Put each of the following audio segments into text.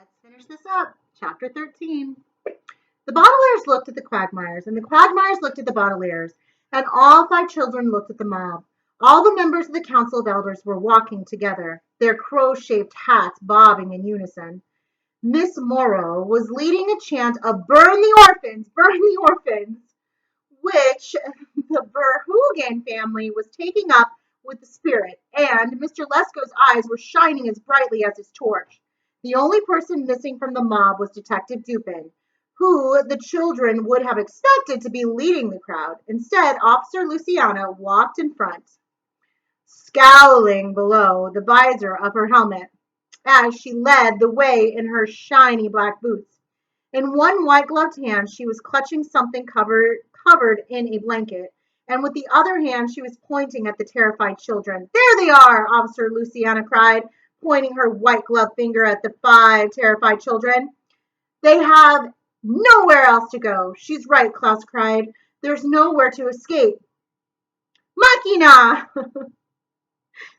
Let's finish this up. Chapter 13. The Baudelaires looked at the Quagmires, and the Quagmires looked at the Baudelaires, and all five children looked at the mob. All the members of the Council of Elders were walking together, their crow-shaped hats bobbing in unison. Miss Morrow was leading a chant of burn the orphans, which the Verhoeven family was taking up with the spirit, and Mr. Lesko's eyes were shining as brightly as his torch. The only person missing from the mob was Detective Dupin, who the children would have expected to be leading the crowd. Instead, Officer Luciana walked in front, scowling below the visor of her helmet as she led the way in her shiny black boots. In one white-gloved hand, she was clutching something covered in a blanket, and with the other hand, she was pointing at the terrified children. There they are, Officer Luciana cried, pointing her white-gloved finger at the five terrified children. They have nowhere else to go. She's right, Klaus cried. There's nowhere to escape. Machina!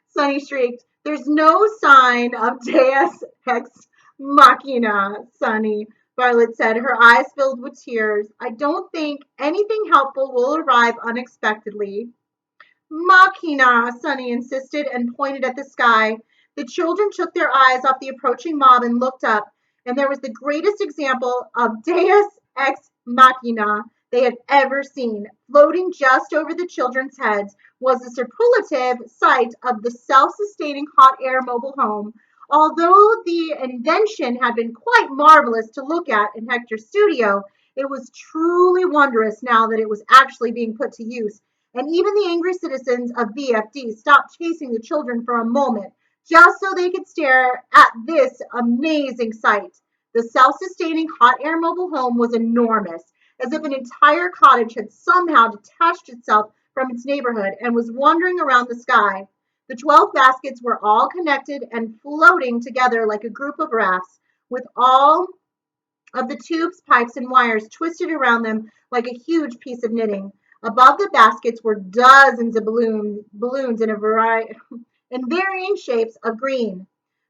Sonny shrieked. There's no sign of Deus Ex Machina, Sonny, Violet said, her eyes filled with tears. I don't think anything helpful will arrive unexpectedly. Machina, Sonny insisted and pointed at the sky. The children took their eyes off the approaching mob and looked up, and there was the greatest example of Deus Ex Machina they had ever seen. Floating just over the children's heads was the superlative sight of the self-sustaining hot air mobile home. Although the invention had been quite marvelous to look at in Hector's studio, it was truly wondrous now that it was actually being put to use. And even the angry citizens of VFD stopped chasing the children for a moment, just so they could stare at this amazing sight. The self-sustaining hot air mobile home was enormous, as if an entire cottage had somehow detached itself from its neighborhood and was wandering around the sky. The 12 baskets were all connected and floating together like a group of rafts, with all of the tubes, pipes, and wires twisted around them like a huge piece of knitting. Above the baskets were dozens of balloons in varying shapes of green.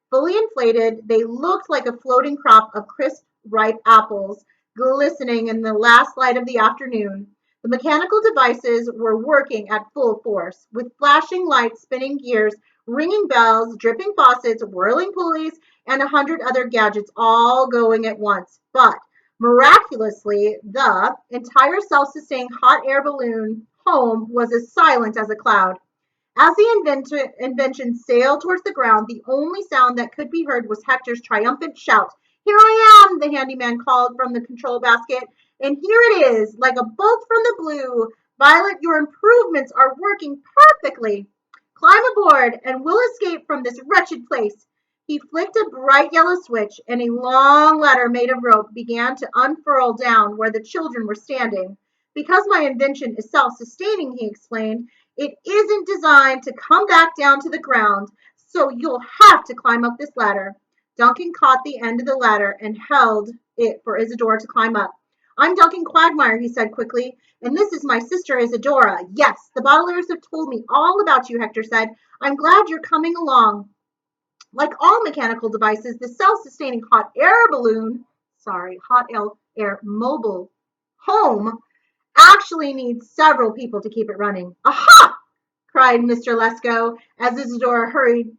Fully inflated, they looked like a floating crop of crisp, ripe apples, glistening in the last light of the afternoon. The mechanical devices were working at full force, with flashing lights, spinning gears, ringing bells, dripping faucets, whirling pulleys, and 100 other gadgets all going at once. But miraculously, the entire self-sustaining hot air balloon home was as silent as a cloud. As the invention sailed towards the ground, the only sound that could be heard was Hector's triumphant shout. Here I am, the handyman called from the control basket. And here it is, like a bolt from the blue. Violet, your improvements are working perfectly. Climb aboard, and we'll escape from this wretched place. He flicked a bright yellow switch, and a long ladder made of rope began to unfurl down where the children were standing. Because my invention is self-sustaining, he explained, it isn't designed to come back down to the ground, so you'll have to climb up this ladder. Duncan caught the end of the ladder and held it for Isadora to climb up. I'm Duncan Quagmire, he said quickly, and this is my sister Isadora. Yes, the Baudelaires have told me all about you, Hector said. I'm glad you're coming along. Like all mechanical devices, the self-sustaining hot air mobile home actually needs several people to keep it running. Aha! Cried Mr. Lesko as Isadora hurriedly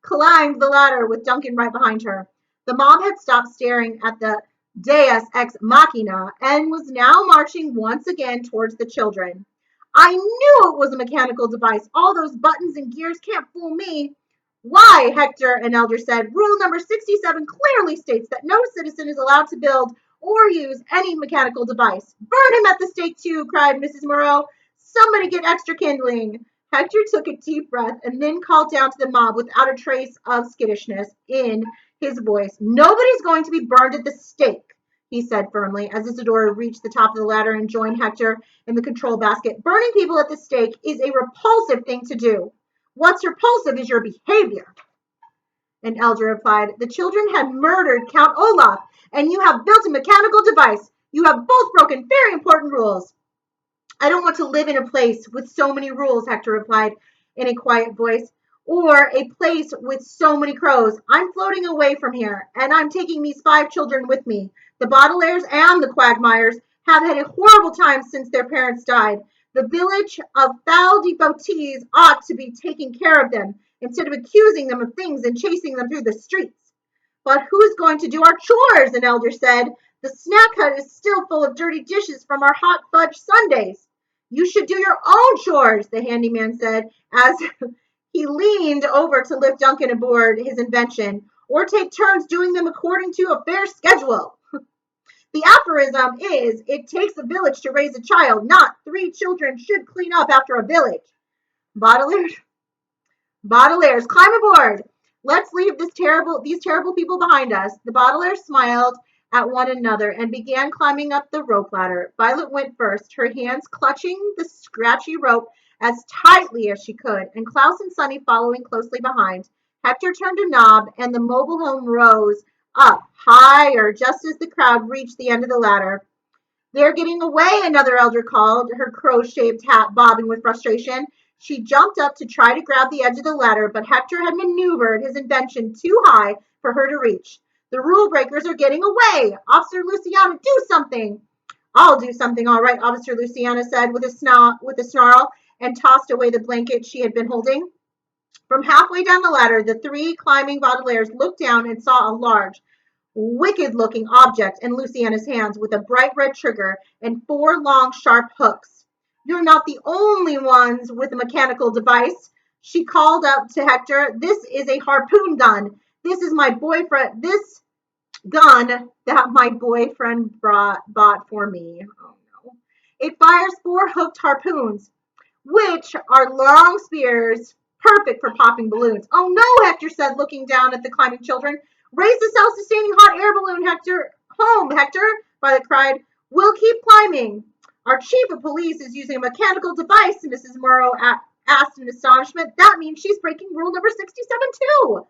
climbed the ladder with Duncan right behind her. The mob had stopped staring at the Deus Ex Machina and was now marching once again towards the children. I knew it was a mechanical device. All those buttons and gears can't fool me. Why, Hector, an elder said. Rule number 67 clearly states that no citizen is allowed to build or use any mechanical device. Burn him at the stake too, cried Mrs. Moreau. Somebody get extra kindling. Hector took a deep breath and then called down to the mob without a trace of skittishness in his voice. Nobody's going to be burned at the stake, he said firmly, as Isadora reached the top of the ladder and joined Hector in the control basket. Burning people at the stake is a repulsive thing to do. What's repulsive is your behavior. An elder replied. The children had murdered Count Olaf, and you have built a mechanical device. You have both broken very important rules. I don't want to live in a place with so many rules, Hector replied in a quiet voice. or a place with so many crows. I'm floating away from here, and I'm taking these 5 children with me. The Baudelaires and the Quagmires have had a horrible time since their parents died. The village of foul devotees ought to be taking care of them instead of accusing them of things and chasing them through the streets. But who's going to do our chores? An elder said. The snack hut is still full of dirty dishes from our hot fudge sundaes. You should do your own chores, the handyman said, as he leaned over to lift Duncan aboard his invention, or take turns doing them according to a fair schedule. The aphorism is, it takes a village to raise a child, not 3 children should clean up after a village. Baudelaire Baudelaires, climb aboard. Let's leave these terrible people behind us. The Baudelaires smiled at one another and began climbing up the rope ladder. Violet went first, her hands clutching the scratchy rope as tightly as she could, and Klaus and Sunny following closely behind. Hector turned a knob, and the mobile home rose up higher just as the crowd reached the end of the ladder. They're getting away, another elder called, her crow-shaped hat bobbing with frustration. She jumped up to try to grab the edge of the ladder, but Hector had maneuvered his invention too high for her to reach. The rule breakers are getting away. Officer Luciana, do something. I'll do something, all right, Officer Luciana said with a snarl and tossed away the blanket she had been holding. From halfway down the ladder, the 3 climbing Baudelaires looked down and saw a large, wicked-looking object in Luciana's hands with a bright red trigger and 4 long, sharp hooks. You're not the only ones with a mechanical device, she called up to Hector. This is a harpoon gun. This gun that my boyfriend bought for me. Oh no. It fires 4 hooked harpoons, which are long spears, perfect for popping balloons. Oh no, Hector said, looking down at the climbing children. Raise the self-sustaining hot air balloon, Hector. Home, Hector, Violet cried. We'll keep climbing. Our chief of police is using a mechanical device, Mrs. Morrow asked in astonishment. That means she's breaking rule number 67 too.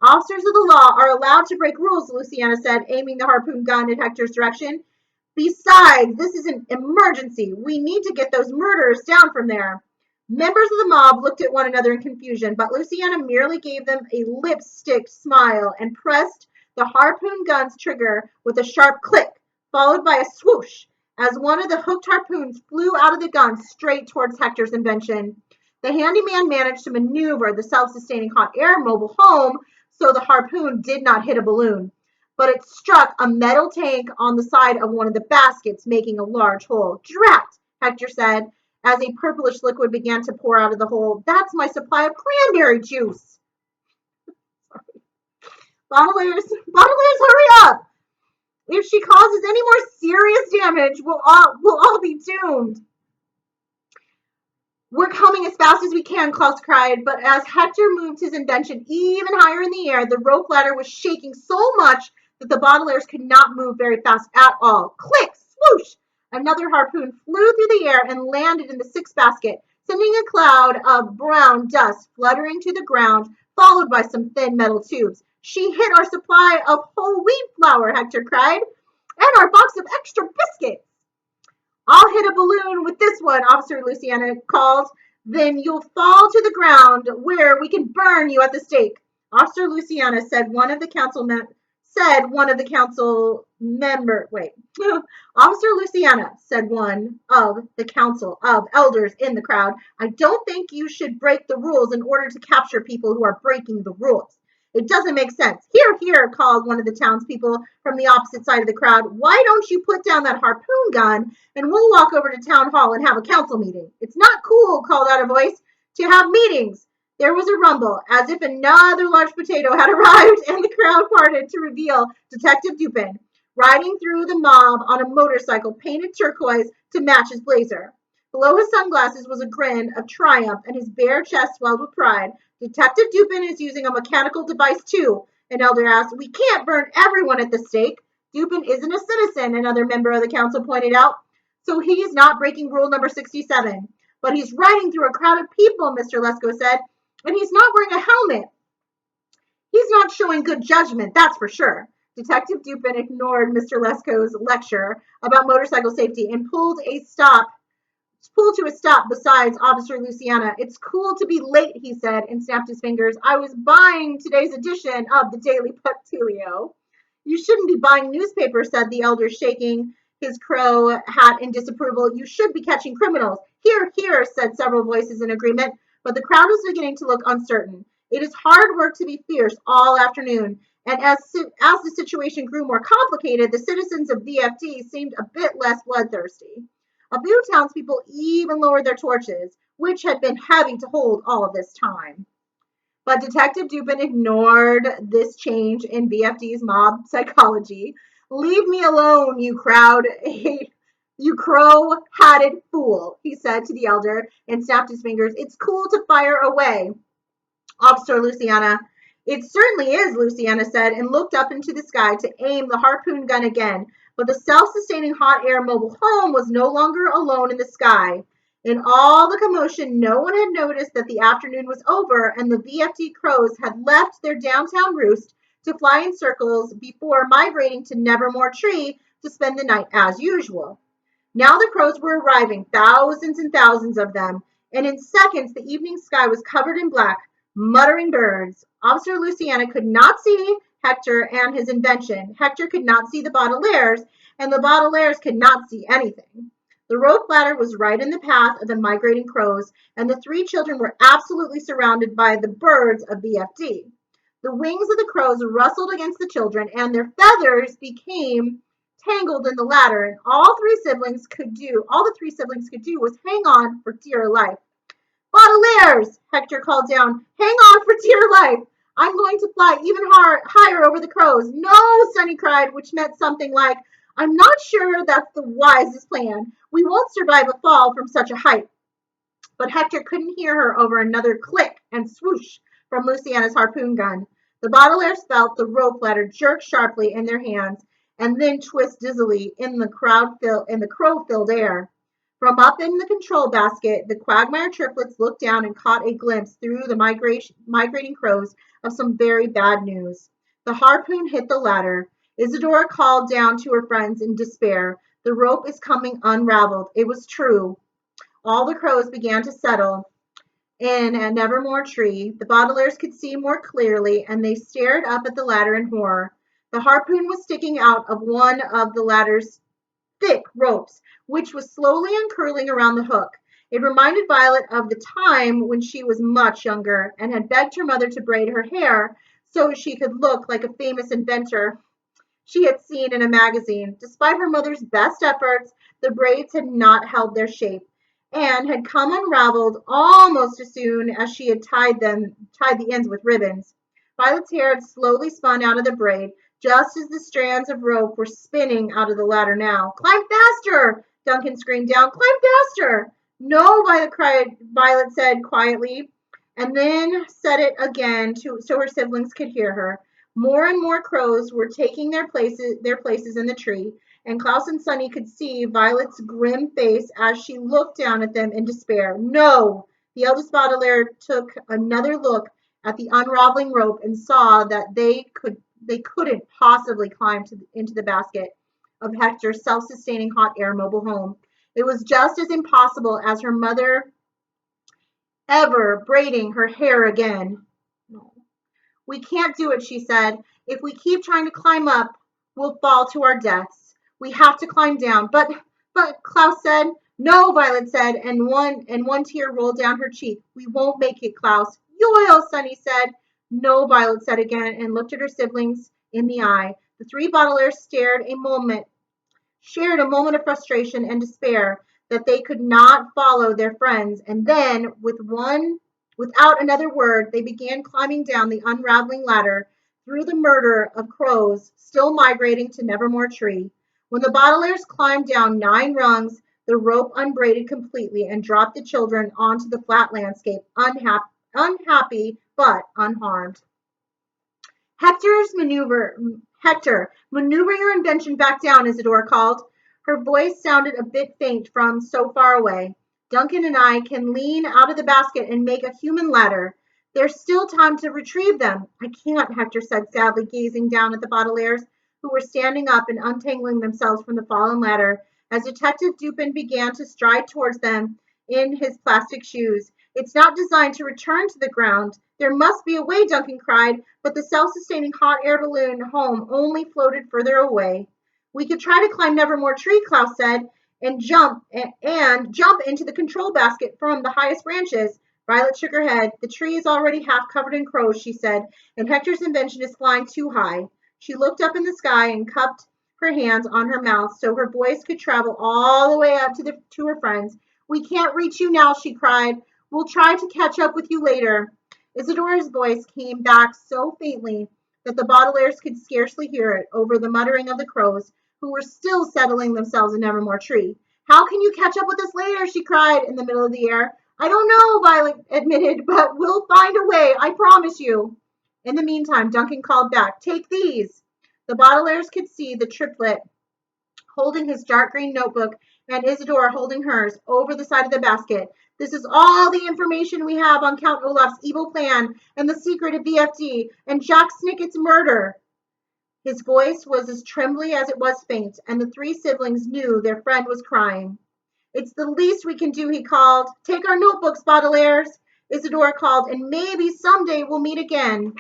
Officers of the law are allowed to break rules, Luciana said, aiming the harpoon gun in Hector's direction. Besides, this is an emergency. We need to get those murderers down from there. Members of the mob looked at one another in confusion, but Luciana merely gave them a lipstick smile and pressed the harpoon gun's trigger with a sharp click, followed by a swoosh, as one of the hooked harpoons flew out of the gun straight towards Hector's invention. The handyman managed to maneuver the self-sustaining hot air mobile home so the harpoon did not hit a balloon, but it struck a metal tank on the side of one of the baskets, making a large hole. Drat, Hector said, as a purplish liquid began to pour out of the hole. That's my supply of cranberry juice. Baudelaires, hurry up! If she causes any more serious damage, we'll all be doomed. We're coming as fast as we can, Klaus cried, but as Hector moved his invention even higher in the air, the rope ladder was shaking so much that the Baudelaires could not move very fast at all. Click! Swoosh! Another harpoon flew through the air and landed in the 6th basket, sending a cloud of brown dust fluttering to the ground, followed by some thin metal tubes. She hit our supply of whole wheat flour, Hector cried, and our box of extra biscuits. I'll hit a balloon with this one, Officer Luciana called. Then you'll fall to the ground where we can burn you at the stake. Officer Luciana said one of the council Officer Luciana, said one of the council of elders in the crowd, I don't think you should break the rules in order to capture people who are breaking the rules. It doesn't make sense. Here, here, called one of the townspeople from the opposite side of the crowd. Why don't you put down that harpoon gun and we'll walk over to town hall and have a council meeting? It's not cool, called out a voice, to have meetings. There was a rumble, as if another large potato had arrived, and the crowd parted to reveal Detective Dupin, riding through the mob on a motorcycle painted turquoise to match his blazer. Below his sunglasses was a grin of triumph, and his bare chest swelled with pride. Detective Dupin is using a mechanical device too, an elder asked. We can't burn everyone at the stake. Dupin isn't a citizen, another member of the council pointed out, so he is not breaking rule number 67. But he's riding through a crowd of people, Mr. Lesko said, and he's not wearing a helmet. He's not showing good judgment, that's for sure. Detective Dupin ignored Mr. Lesko's lecture about motorcycle safety and pulled pull to a stop beside Officer Luciana. It's cool to be late, he said, and snapped his fingers. I was buying today's edition of the Daily Punctilio. You shouldn't be buying newspapers, said the elder, shaking his crow hat in disapproval. You should be catching criminals. Here, here, said several voices in agreement, but the crowd was beginning to look uncertain. It is hard work to be fierce all afternoon, and as the situation grew more complicated, the citizens of VFD seemed a bit less bloodthirsty. A few townspeople even lowered their torches, which had been heavy to hold all of this time. But Detective Dupin ignored this change in VFD's mob psychology. Leave me alone, you crowd, you crow-hatted fool, he said to the elder and snapped his fingers. It's cool to fire away, Officer Luciana. It certainly is, Luciana said, and looked up into the sky to aim the harpoon gun again. But the self-sustaining hot air mobile home was no longer alone in the sky. In all the commotion, no one had noticed that the afternoon was over and the VFD crows had left their downtown roost to fly in circles before migrating to Nevermore Tree to spend the night as usual. Now the crows were arriving, thousands and thousands of them, and in seconds the evening sky was covered in black, muttering birds. Officer Luciana could not see Hector and his invention. Hector could not see the Baudelaires, and the Baudelaires could not see anything. The rope ladder was right in the path of the migrating crows, and the three children were absolutely surrounded by the birds of VFD. The wings of the crows rustled against the children, and their feathers became tangled in the ladder, and all the three siblings could do was hang on for dear life. Baudelaires, Hector called down. Hang on for dear life. I'm going to fly even higher over the crows. No, Sonny cried, which meant something like, I'm not sure that's the wisest plan. We won't survive a fall from such a height. But Hector couldn't hear her over another click and swoosh from Luciana's harpoon gun. The Baudelaires felt the rope ladder jerk sharply in their hands and then twist dizzily in the crow-filled air. From up in the control basket, the Quagmire triplets looked down and caught a glimpse through the migrating crows of some very bad news. The harpoon hit the ladder. Isadora called down to her friends in despair. The rope is coming unraveled. It was true. All the crows began to settle in a Nevermore Tree. The Baudelaires could see more clearly, and they stared up at the ladder in horror. The harpoon was sticking out of one of the ladder's thick ropes, which was slowly uncurling around the hook. It reminded Violet of the time when she was much younger and had begged her mother to braid her hair so she could look like a famous inventor she had seen in a magazine. Despite her mother's best efforts, the braids had not held their shape and had come unraveled almost as soon as she had tied the ends with ribbons. Violet's hair had slowly spun out of the braid, just as the strands of rope were spinning out of the ladder now. Climb faster! Duncan screamed down. Climb faster! No, Violet said quietly, and then said it again so her siblings could hear her. More and more crows were taking their places in the tree, and Klaus and Sonny could see Violet's grim face as she looked down at them in despair. No! The eldest Baudelaire took another look at the unraveling rope and saw that they couldn't possibly climb into the basket of Hector's self-sustaining hot air mobile home. It was just as impossible as her mother ever braiding her hair again. No. We can't do it, she said. If we keep trying to climb up, we'll fall to our deaths. We have to climb down. But Klaus said. No, Violet said, and one tear rolled down her cheek. We won't make it, Klaus. Yoil, Sonny said. No, Violet said again, and looked at her siblings in the eye. The three Baudelaires shared a moment of frustration and despair that they could not follow their friends, and then, without another word, they began climbing down the unraveling ladder through the murder of crows still migrating to Nevermore Tree. When the Baudelaires climbed down 9 rungs, the rope unbraided completely and dropped the children onto the flat landscape, unhappy but unharmed. Hector, maneuvering your invention back down, Isadora called. Her voice sounded a bit faint from so far away. Duncan and I can lean out of the basket and make a human ladder. There's still time to retrieve them. I can't, Hector said sadly, gazing down at the Baudelaires, who were standing up and untangling themselves from the fallen ladder as Detective Dupin began to stride towards them in his plastic shoes. It's not designed to return to the ground. There must be a way, Duncan cried, but the self-sustaining hot air balloon home only floated further away. We could try to climb Nevermore Tree, Klaus said, and jump into the control basket from the highest branches. Violet shook her head. The tree is already half covered in crows, she said, and Hector's invention is flying too high. She looked up in the sky and cupped her hands on her mouth so her voice could travel all the way up to her friends. We can't reach you now, she cried. We'll try to catch up with you later. Isadora's voice came back so faintly that the Baudelaires could scarcely hear it over the muttering of the crows, who were still settling themselves in Nevermore Tree. How can you catch up with us later? She cried in the middle of the air. I don't know, Violet admitted, but we'll find a way, I promise you. In the meantime, Duncan called back, take these. The Baudelaires could see the triplet holding his dark green notebook and Isadora holding hers over the side of the basket. This is all the information we have on Count Olaf's evil plan and the secret of BFD and Jack Snickett's murder. His voice was as trembly as it was faint, and the three siblings knew their friend was crying. It's the least we can do, he called. Take our notebooks, Baudelaires, Isadora called, and maybe someday we'll meet again.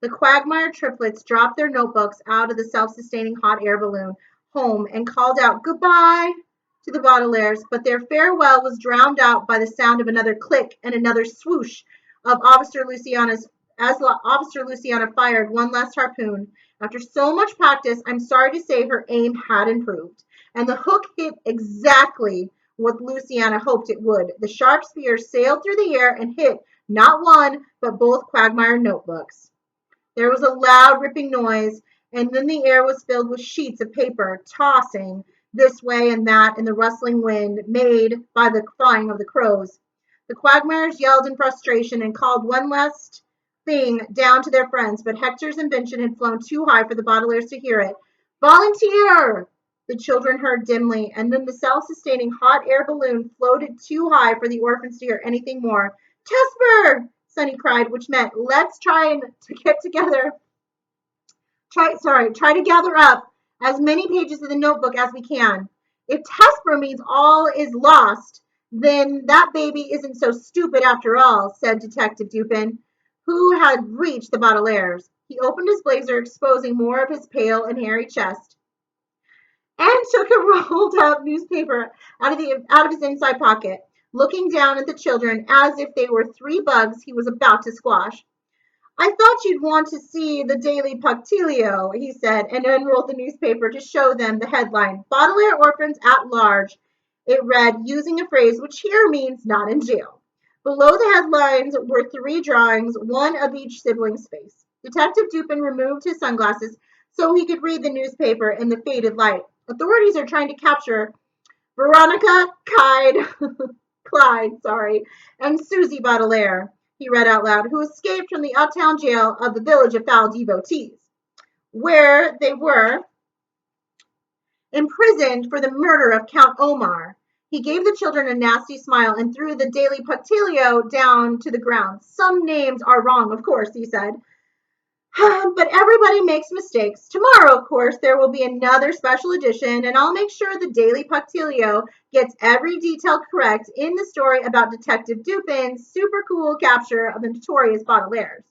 The Quagmire triplets dropped their notebooks out of the self-sustaining hot air balloon home and called out goodbye to the Baudelaires, but their farewell was drowned out by the sound of another click and another swoosh of Officer Luciana's as Officer Luciana fired one last harpoon. After so much practice, I'm sorry to say her aim had improved, and the hook hit exactly what Luciana hoped it would. The sharp spear sailed through the air and hit not one, but both Quagmire notebooks. There was a loud ripping noise, and then the air was filled with sheets of paper tossing this way and that in the rustling wind made by the flying of the crows. The Quagmires yelled in frustration and called one last thing down to their friends, but Hector's invention had flown too high for the Baudelaires to hear it. Volunteer! The children heard dimly, and then the self-sustaining hot air balloon floated too high for the orphans to hear anything more. Tesper! Sunny cried, which meant let's try to get together. Try to gather up as many pages of the notebook as we can. If Tesper means all is lost, then that baby isn't so stupid after all, said Detective Dupin, who had reached the Baudelaires. He opened his blazer, exposing more of his pale and hairy chest, and took a rolled up newspaper out of his inside pocket, looking down at the children as if they were three bugs he was about to squash. I thought you'd want to see the Daily Punctilio, he said, and unrolled the newspaper to show them the headline, Baudelaire Orphans at Large. It read, using a phrase which here means not in jail. Below the headlines were three drawings, one of each sibling's face. Detective Dupin removed his sunglasses so he could read the newspaper in the faded light. Authorities are trying to capture Veronica Clyde, and Susie Baudelaire, he read out loud, who escaped from the uptown jail of the Village of Foul Devotees, where they were imprisoned for the murder of Count Omar. He gave the children a nasty smile and threw the Daily Punctilio down to the ground. Some names are wrong, of course, he said. But everybody makes mistakes. Tomorrow, of course, there will be another special edition, and I'll make sure the Daily Punctilio gets every detail correct in the story about Detective Dupin's super cool capture of the notorious Baudelaires.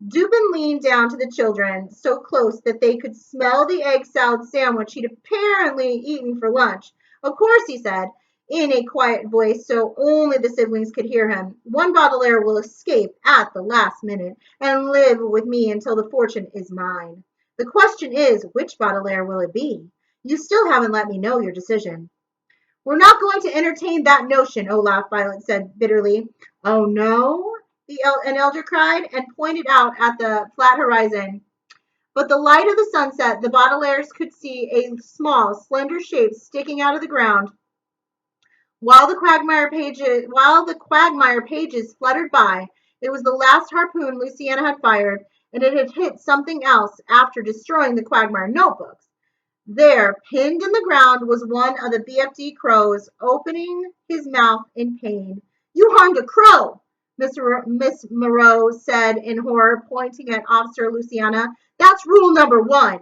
Dupin leaned down to the children so close that they could smell the egg salad sandwich he'd apparently eaten for lunch. Of course, he said, in a quiet voice so only the siblings could hear him. One Baudelaire will escape at the last minute and live with me until the fortune is mine. The question is, which Baudelaire will it be? You still haven't let me know your decision. We're not going to entertain that notion, Olaf, Violet said bitterly. Oh, no? An elder cried and pointed out at the flat horizon. But the light of the sunset, the Baudelaires could see a small, slender shape sticking out of the ground. While the Quagmire pages fluttered by, it was the last harpoon Luciana had fired, and it had hit something else after destroying the Quagmire notebooks. There, pinned in the ground, was one of the BFD crows, opening his mouth in pain. You harmed a crow, Miss Moreau said in horror, pointing at Officer Luciana. That's rule number 1.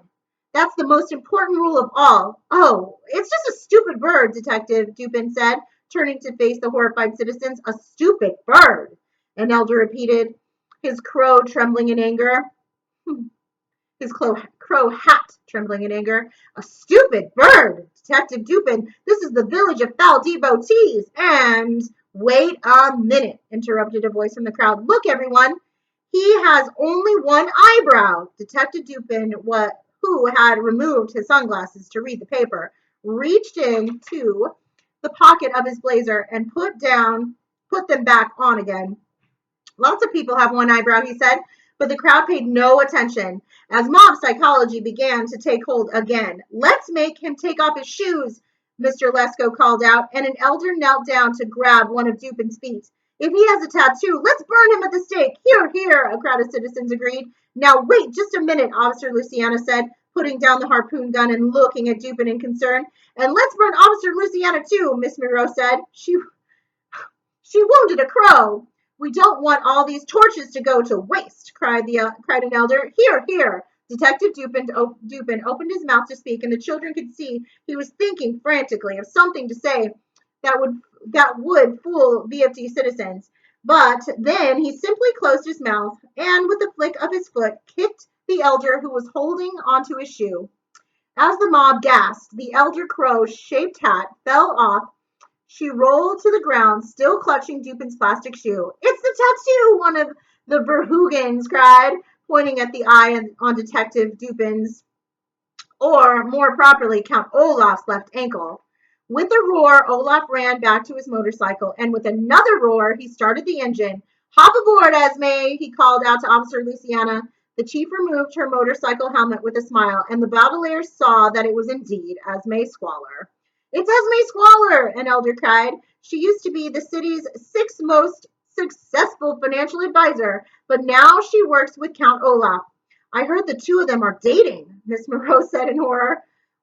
That's the most important rule of all. Oh, it's just a stupid bird, Detective Dupin said, turning to face the horrified citizens. A stupid bird, an elder repeated, his crow trembling in anger. His crow hat trembling in anger. A stupid bird! Detective Dupin, this is the village of foul devotees, and wait a minute, interrupted a voice from the crowd. Look, everyone, he has only one eyebrow. Detective Dupin, who had removed his sunglasses to read the paper, reached into the pocket of his blazer and put them back on again. Lots of people have one eyebrow, he said, but the crowd paid no attention as mob psychology began to take hold again. Let's make him take off his shoes, Mr. Lesko called out, and an elder knelt down to grab one of Dupin's feet. If he has a tattoo, let's burn him at the stake. Here, here, a crowd of citizens agreed. Now, wait just a minute, Officer Luciana said, putting down the harpoon gun and looking at Dupin in concern. And let's burn Officer Luciana too, Miss Monroe said. She wounded a crow. We don't want all these torches to go to waste, cried an elder. Here, here. Detective Dupin opened his mouth to speak, and the children could see he was thinking frantically of something to say that would fool VFD citizens. But then he simply closed his mouth and, with a flick of his foot, kicked the elder who was holding onto his shoe. As the mob gasped, the elder crow's shaped hat fell off. She rolled to the ground, still clutching Dupin's plastic shoe. It's the tattoo, one of the Verhoogans cried, pointing at the eye on Detective Dupin's, or more properly, Count Olaf's left ankle. With a roar, Olaf ran back to his motorcycle, and with another roar, he started the engine. Hop aboard, Esme, he called out to Officer Luciana. The chief removed her motorcycle helmet with a smile, and the Baudelaires saw that it was indeed Esme Squalor. It's Esme Squalor, an elder cried. She used to be the city's sixth most successful financial advisor, but now she works with Count Olaf. I heard the two of them are dating, Miss Monroe said in horror.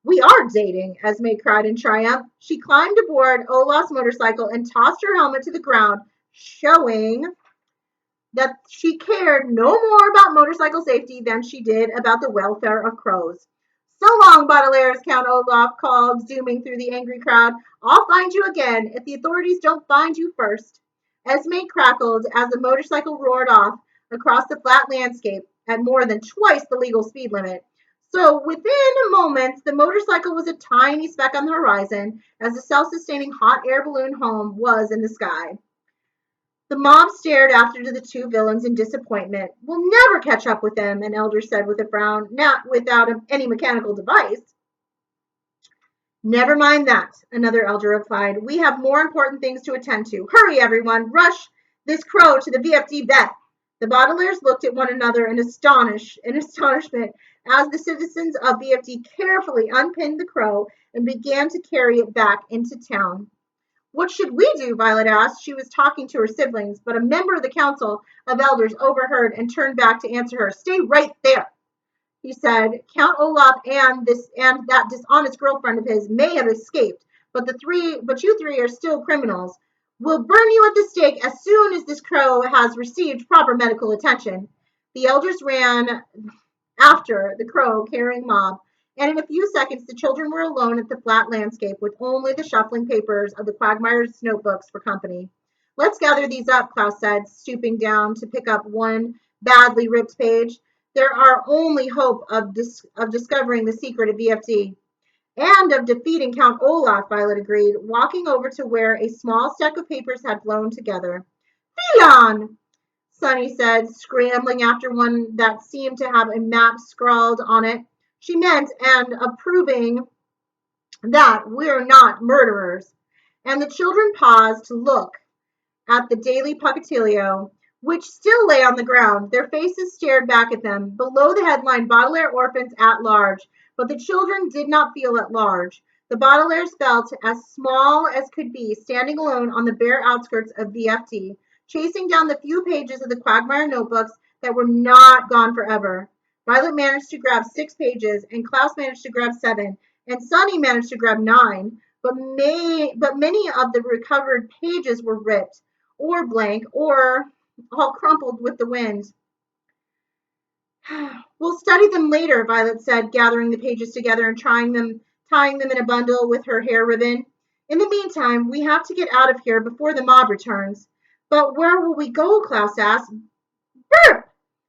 We are dating, Esme cried in triumph. She climbed aboard Olaf's motorcycle and tossed her helmet to the ground, showing that she cared no more about motorcycle safety than she did about the welfare of crows. So long, Baudelaires, Count Olaf called, zooming through the angry crowd. I'll find you again if the authorities don't find you first. Esme crackled as the motorcycle roared off across the flat landscape at more than twice the legal speed limit. So within moments, the motorcycle was a tiny speck on the horizon as the self-sustaining hot air balloon home was in the sky. The mob stared after the two villains in disappointment. We'll never catch up with them, an elder said with a frown, not without any mechanical device. Never mind that, another elder replied. We have more important things to attend to. Hurry, everyone, rush this crow to the VFD vet. The Baudelaires looked at one another in astonishment as the citizens of VFD carefully unpinned the crow and began to carry it back into town. What should we do? Violet asked. She was talking to her siblings, but a member of the council of elders overheard and turned back to answer her. Stay right there, he said. Count Olaf and that dishonest girlfriend of his may have escaped, but you three are still criminals. We'll burn you at the stake as soon as this crow has received proper medical attention. The elders ran after the crow carrying mob, and in a few seconds the children were alone at the flat landscape with only the shuffling papers of the Quagmire's notebooks for company. Let's gather these up, Klaus said, stooping down to pick up one badly ripped page. They're our only hope of discovering the secret of VFD. And of defeating Count Olaf, Violet agreed, walking over to where a small stack of papers had blown together. Filon! Sunny said, scrambling after one that seemed to have a map scrawled on it. She meant, and approving that we're not murderers. And the children paused to look at the Daily Pocattilio, which still lay on the ground. Their faces stared back at them. Below the headline, Baudelaire Orphans at Large. But the children did not feel at large. The Baudelaires felt as small as could be, standing alone on the bare outskirts of VFD, chasing down the few pages of the Quagmire notebooks that were not gone forever. Violet managed to grab 6 pages, and Klaus managed to grab 7, and Sunny managed to grab 9, but many of the recovered pages were ripped, or blank, or all crumpled with the wind. We'll study them later, Violet said, gathering the pages together and tying them in a bundle with her hair ribbon. In the meantime, we have to get out of here before the mob returns. But where will we go? Klaus asked. Burp,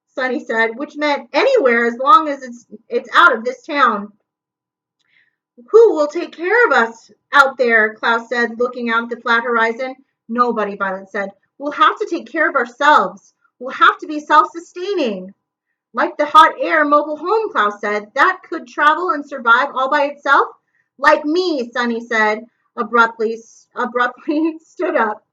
Sunny said, which meant anywhere as long as it's out of this town. Who will take care of us out there? Klaus said, looking out at the flat horizon. Nobody, Violet said. We'll have to take care of ourselves. We'll have to be self-sustaining. Like the hot air mobile home, Klaus said, that could travel and survive all by itself? Like me, Sunny said, abruptly stood up.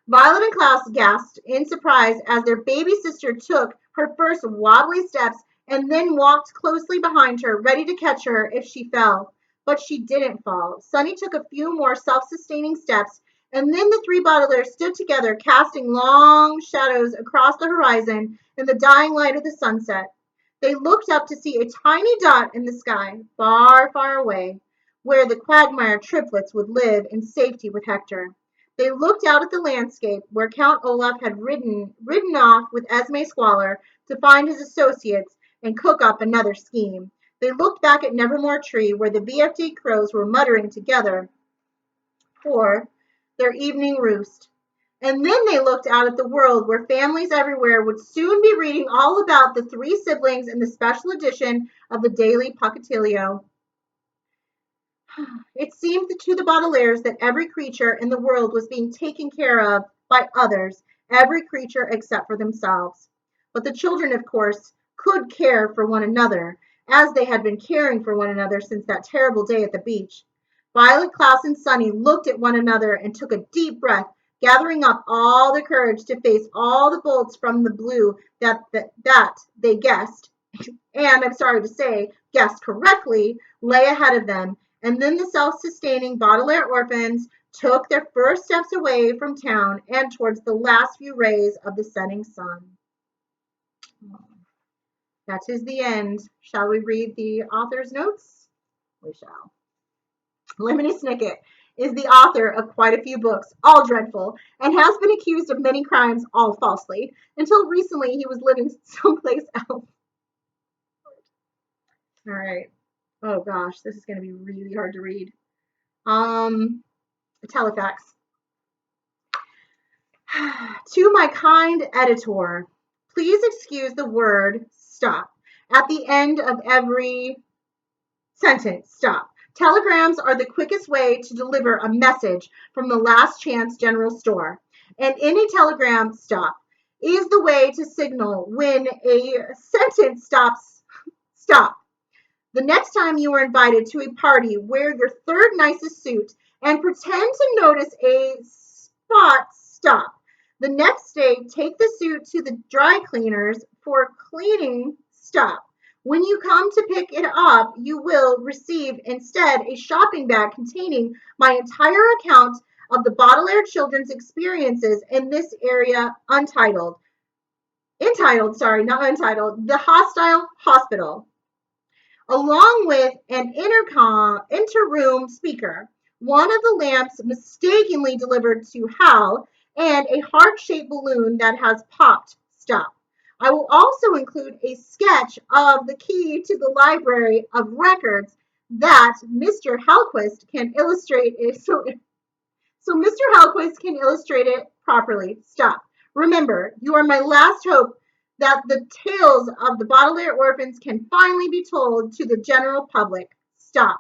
Violet and Klaus gasped in surprise as their baby sister took her first wobbly steps and then walked closely behind her, ready to catch her if she fell. But she didn't fall. Sunny took a few more self-sustaining steps, and then the three bottlers stood together, casting long shadows across the horizon in the dying light of the sunset. They looked up to see a tiny dot in the sky, far, far away, where the Quagmire triplets would live in safety with Hector. They looked out at the landscape where Count Olaf had ridden off with Esme Squalor to find his associates and cook up another scheme. They looked back at Nevermore Tree where the VFD crows were muttering together for their evening roost. And then they looked out at the world where families everywhere would soon be reading all about the three siblings in the special edition of the Daily Pocketilio. It seemed to the Baudelaires that every creature in the world was being taken care of by others, every creature except for themselves. But the children, of course, could care for one another, as they had been caring for one another since that terrible day at the beach. Violet, Klaus, and Sunny looked at one another and took a deep breath, gathering up all the courage to face all the bolts from the blue that they guessed, and I'm sorry to say, guessed correctly, lay ahead of them. And then the self-sustaining Baudelaire orphans took their first steps away from town and towards the last few rays of the setting sun. That is the end. Shall we read the author's notes? We shall. Lemony Snicket is the author of quite a few books, all dreadful, and has been accused of many crimes, all falsely. Until recently, he was living someplace else. All right. Oh gosh, this is going to be really hard to read. Telefax. To my kind editor, please excuse the word stop at the end of every sentence. Stop. Telegrams are the quickest way to deliver a message from the Last Chance General Store. And in a telegram, stop is the way to signal when a sentence stops. Stop. The next time you are invited to a party, wear your third nicest suit and pretend to notice a spot. Stop. The next day, take the suit to the dry cleaners for cleaning. Stop. When you come to pick it up, you will receive instead a shopping bag containing my entire account of the Baudelaire children's experiences in this area, The Hostile Hospital, along with an interroom speaker, one of the lamps mistakenly delivered to Hal, and a heart-shaped balloon that has popped. Stop. I will also include a sketch of the key to the library of records that Mr. Hellquist can illustrate it so Mr. Hellquist can illustrate it properly. Stop. Remember, you are my last hope that the tales of the Baudelaire orphans can finally be told to the general public. Stop.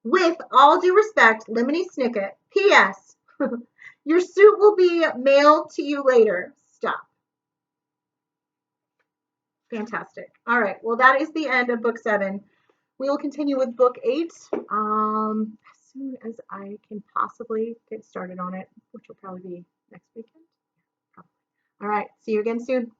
With all due respect, Lemony Snicket. P.S. Your suit will be mailed to you later. Stop. Fantastic. All right. Well, that is the end of book 7. We will continue with book 8 as soon as I can possibly get started on it, which will probably be next weekend. All right. See you again soon.